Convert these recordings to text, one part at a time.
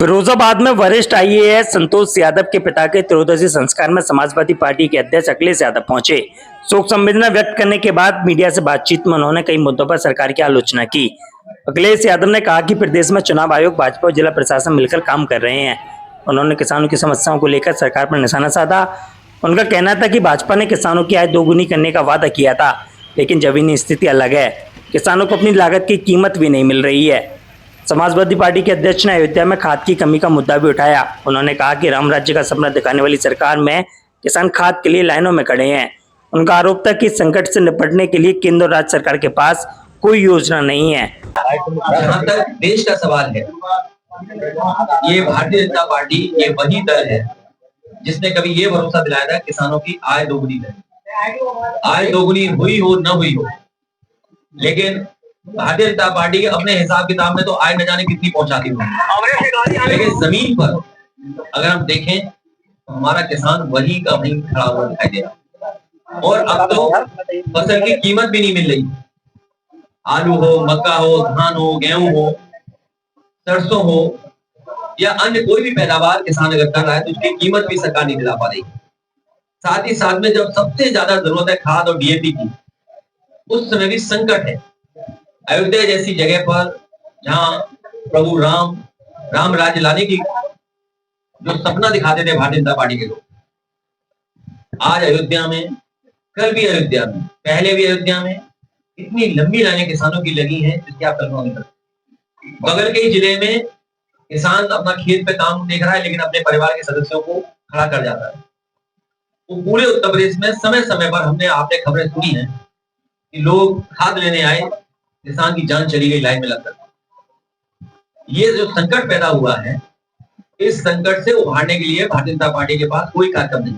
फिरोजाबाद में वरिष्ठ आईएएस संतोष यादव के पिता के त्रयोदशी संस्कार में समाजवादी पार्टी के अध्यक्ष अखिलेश यादव पहुंचे। शोक संवेदना व्यक्त करने के बाद मीडिया से बातचीत में उन्होंने कई मुद्दों पर सरकार की आलोचना की। अखिलेश यादव ने कहा कि प्रदेश में चुनाव आयोग, भाजपा और जिला प्रशासन मिलकर काम कर रहे हैं। उन्होंने किसानों की समस्याओं को लेकर सरकार पर निशाना साधा। उनका कहना था कि भाजपा ने किसानों की आय दोगुनी करने का वादा किया था, लेकिन जमीनी स्थिति अलग है। किसानों को अपनी लागत की कीमत भी नहीं मिल रही है। समाजवादी पार्टी के अध्यक्ष ने अयोध्या में खाद की कमी का मुद्दा भी उठाया। उन्होंने कहा कि राम राज्य का सपना दिखाने वाली सरकार में किसान खाद के लिए लाइनों में खड़े हैं। उनका आरोप था कि संकट से निपटने के लिए केंद्र और राज्य सरकार के पास कोई योजना नहीं है। जहाँ तक देश का सवाल है, ये भारतीय जनता पार्टी ये वही दल है जिसने कभी ये भरोसा दिलाया था किसानों की आय दोगुनी करे। आय दोगुनी हुई हो न हुई हो, लेकिन भारतीय जनता पार्टी अपने हिसाब किताब में तो आय न जाने कितनी पहुंचाती होगी, लेकिन जमीन पर अगर हम देखें तो हमारा किसान वही का वही खड़ा हुआ दिखाई दे रहा। और अब तो फसल की कीमत भी नहीं मिल रही। आलू हो, मक्का हो, धान हो, गेहूं हो, सरसों हो या अन्य कोई भी पैदावार किसान अगर कर रहा है तो उसकी कीमत भी सरकार नहीं दिला पा रही। साथ ही साथ में जब सबसे ज्यादा जरूरत है खाद और डीएपी की, उस समय भी संकट है। अयोध्या जैसी जगह पर जहां प्रभु राम राज्य लाने की जो सपना दिखाते थे भारतीय जनता पार्टी के लोग, आज अयोध्या में, कल भी अयोध्या में, पहले भी अयोध्या में इतनी लंबी लाइनें किसानों की लगी हैं जिसकी आप कल्पना नहीं करते। बगल के ही जिले में किसान अपना खेत पे काम देख रहा है, लेकिन अपने परिवार के सदस्यों को खड़ा कर जाता है। तो पूरे उत्तर प्रदेश में समय समय पर हमने आपने खबरें सुनी है कि लोग खाद लेने आए, किसान की जान चली गई लाइन में लगकर। ये जो संकट पैदा हुआ है, इस संकट से उभारने के लिए भारतीय जनता पार्टी के पास कोई कार्यक्रम नहीं,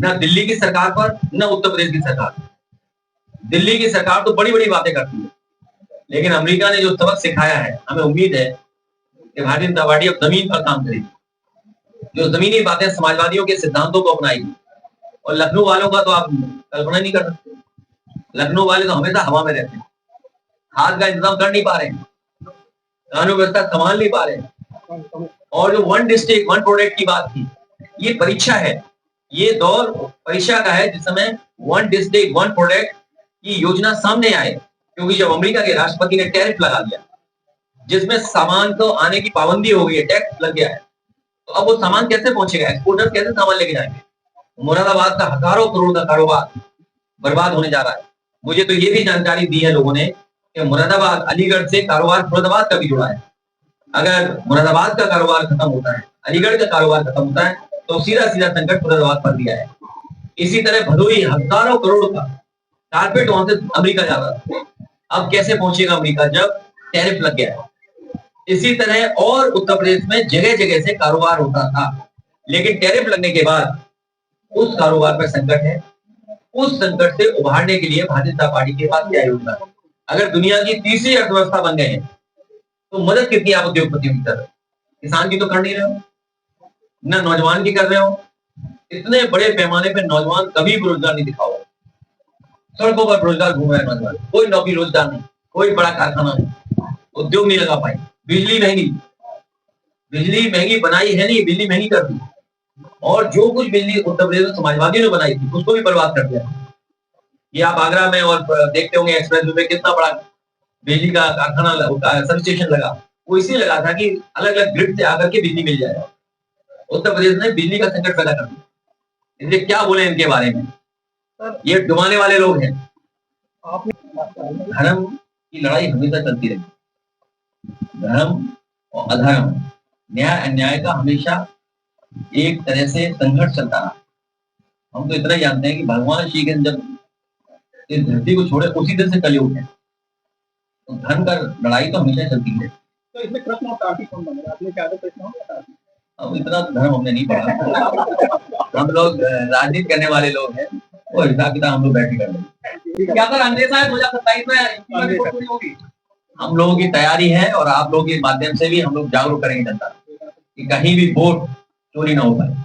न दिल्ली की सरकार पर, न उत्तर प्रदेश की सरकार पर। दिल्ली की सरकार तो बड़ी बड़ी बातें करती है, लेकिन अमेरिका ने जो सबक सिखाया है, हमें उम्मीद है कि भारतीय जनता पार्टी अब जमीन पर काम करेगी, जो जमीनी बातें समाजवादियों के सिद्धांतों को अपनाएगी। और लखनऊ वालों का तो आप कल्पना नहीं कर सकते। लखनऊ वाले तो हमेशा हवा में रहते हैं, खाद का इंतजाम कर नहीं पा रहे हैं, कानून व्यवस्था संभाल नहीं पा रहे हैं। और जो वन डिस्ट्रिक्ट वन प्रोडक्ट की बात थी, ये परीक्षा है, ये दौर परीक्षा का है, जिस समय वन डिस्ट्रिक्ट वन प्रोडक्ट की योजना सामने आए। क्योंकि जब अमेरिका के राष्ट्रपति ने टैरिफ लगा दिया, जिसमें सामान तो आने की पाबंदी हो गई है, टैक्स लग गया है, तो अब वो सामान कैसे पहुंचेगा? एक्सपोर्टर कैसे सामान लेके जाएंगे? मुरादाबाद का हजारों करोड़ का कारोबार बर्बाद होने जा रहा है। मुझे तो ये भी जानकारी दी है लोगों ने कि मुरादाबाद, अलीगढ़ से कारोबार मुरादाबाद का भी जुड़ा है। अगर मुरादाबाद का कारोबार खत्म होता है, अलीगढ़ का कारोबार खत्म होता है, तो सीधा सीधा संकट मुरादाबाद पर दिया है। इसी तरह भदोही हजारों करोड़ का कारपेट वहां से अमेरिका जा रहा था, अब कैसे पहुंचेगा अमेरिका जब टैरिफ लग गया है? इसी तरह और उत्तर प्रदेश में जगह जगह से कारोबार होता था, लेकिन टैरिफ लगने के बाद उस कारोबार पर संकट है। उस संकट से उभारने के लिए भारतीय जनता पार्टी के पास क्या योजना है? अगर दुनिया की तीसरी अर्थव्यवस्था बन गए हैं, तो मदद कितनी आप उद्योगपतियों की तरफ? किसान की तो कर नहीं रहे हो, न नौजवान की कर रहे हो। इतने बड़े पैमाने पर नौजवान कभी भी रोजगार नहीं दिखाओ। सड़कों पर रोजगार घूम रहे नौजवान, कोई नौकरी रोजगार नहीं, कोई बड़ा कारखाना नहीं, उद्योग नहीं लगा पाए। बिजली महंगी बनाई है नहीं, बिजली महंगी कर दी। और जो कुछ बिजली उत्तर प्रदेश में समाजवादियों ने बनाई थी, उसको भी बर्बाद कर दिया। ये आप आगरा में और देखते होंगे एक्सप्रेस वे में कितना बड़ा बिजली का कारखाना सब स्टेशन लगा। वो इसलिए लगा था कि अलग अलग ग्रिड से आकर के बिजली मिल जाए। उत्तर प्रदेश ने बिजली का संकट पैदा कर दिया। इसलिए क्या बोले इनके बारे में? ये डुबाने वाले लोग हैं। धर्म की लड़ाई हमेशा चलती रही, धर्म और अधर्म, न्याय अन्याय का हमेशा एक तरह से संघर्ष चलता रहा। हम तो इतना जानते हैं कि भगवान श्री कृष्ण जब इस धरती को छोड़े, उसी दिन से कलयुग है। तो धर्म का लड़ाई तो हमेशा चलती है। तो इसमें कृष्ण और कार्तिक कौन बनेगा? आपने क्या कृष्ण होगा? अब इतना धर्म हमने नहीं पढ़ा। हम लोग राजनीति करने वाले लोग हैं, वो हिसाब किताब हम लोग बैठ के कर लेंगे। क्या सर अंदेशा है 2027 में रिपोर्ट पूरी होगी? हम लोगों की तैयारी है और आप लोगों के माध्यम से भी हम लोग जागरूक करेंगे जनता कि कहीं भी वोट चोरी ना हो पाए।